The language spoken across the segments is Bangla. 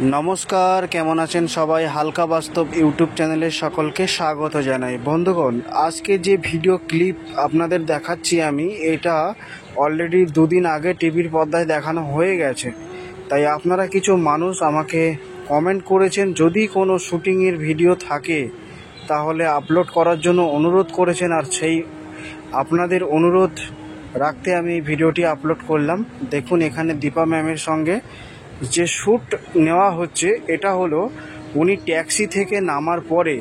নমস্কার, কেমন আছেন সবাই? হালকা বাস্তব ইউটিউব চ্যানেলে সকলকে স্বাগত জানাই। বন্ধুগণ, আজকে যে ভিডিও ক্লিপ আপনাদের দেখাচ্ছি আমি, এটা অলরেডি দুদিন আগে টিভির পর্দায় দেখানো হয়ে গেছে। তাই আপনারা কিছু মানুষ আমাকে কমেন্ট করেছেন, যদি কোনো শুটিংয়ের ভিডিও থাকে তাহলে আপলোড করার জন্য অনুরোধ করেছেন। আর সেই আপনাদের অনুরোধ রাখতে আমি এই ভিডিওটি আপলোড করলাম। দেখুন, এখানে দীপা ম্যামের সঙ্গে যে শ্যুট নেওয়া হচ্ছে, এটা হলো উনি ট্যাক্সি থেকে নামার পরে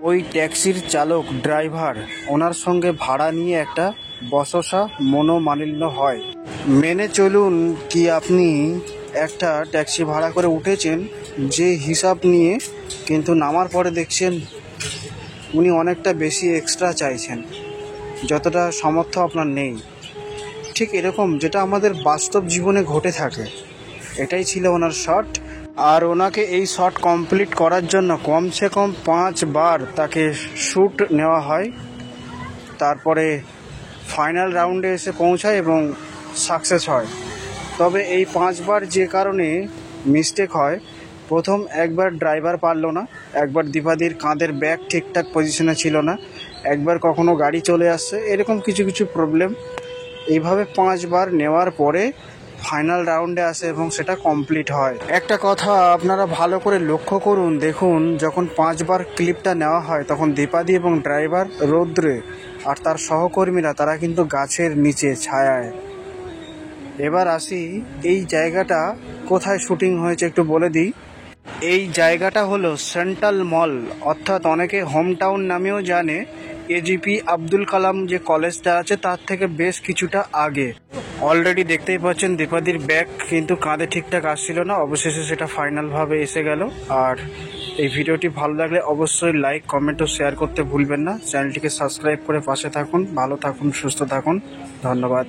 ওই ট্যাক্সির চালক ড্রাইভার ওনার সঙ্গে ভাড়া নিয়ে একটা বচসা মনোমালিন্য হয়। মেনে চলুন কি আপনি একটা ট্যাক্সি ভাড়া করে উঠেছেন যে হিসাব নিয়ে, কিন্তু নামার পরে দেখছেন উনি অনেকটা বেশি এক্সট্রা চাইছেন, যতটা সামর্থ্য আপনার নেই। ঠিক এরকম যেটা আমাদের বাস্তব জীবনে ঘটে থাকে, এটাই ছিল ওনার শট। আর ওনাকে এই শট কমপ্লিট করার জন্য কমসে কম 5 বার তাকে শ্যুট নেওয়া হয়, তারপরে ফাইনাল রাউন্ডে এসে পৌঁছায় এবং সাকসেস হয়। তবে এই 5 বার যে কারণে মিস্টেক হয়, প্রথম একবার ড্রাইভার পারলো না, একবার দীপাদির কাঁধের ব্যাগ ঠিকঠাক পজিশনে ছিল না, একবার কখনো গাড়ি চলে আসছে, এরকম কিছু কিছু প্রবলেম। এইভাবে 5 বার নেওয়ার পরে ফাইনাল রাউন্ডে আসে এবং সেটা কমপ্লিট হয়। একটা কথা আপনারা ভালো করে লক্ষ্য করুন, দেখুন যখন 5 বার ক্লিপটা নেওয়া হয় তখন দীপাদি এবং ড্রাইভার রৌদ্রে, আর তার সহকর্মীরা তারা কিন্তু গাছের নিচে ছায়ায়। এবার আসি, এই জায়গাটা কোথায় শুটিং হয়েছে একটু বলে দিই। এই জায়গাটা হলো সেন্ট্রাল মল, অর্থাৎ অনেকে হোম টাউন নামেও জানে। এজিপি আব্দুল কালাম যে কলেজটা আছে তার থেকে বেশ কিছুটা আগে। অলরেডি দেখতেই পাচ্ছেন দীপাদির ব্যাগ কিন্তু কাঁধে ঠিকঠাক আসছিল না, অবশেষে সেটা ফাইনালভাবে এসে গেল। আর এই ভিডিওটি ভালো লাগলে অবশ্যই লাইক, কমেন্ট ও শেয়ার করতে ভুলবেন না। চ্যানেলটিকে সাবস্ক্রাইব করে পাশে থাকুন। ভালো থাকুন, সুস্থ থাকুন, ধন্যবাদ।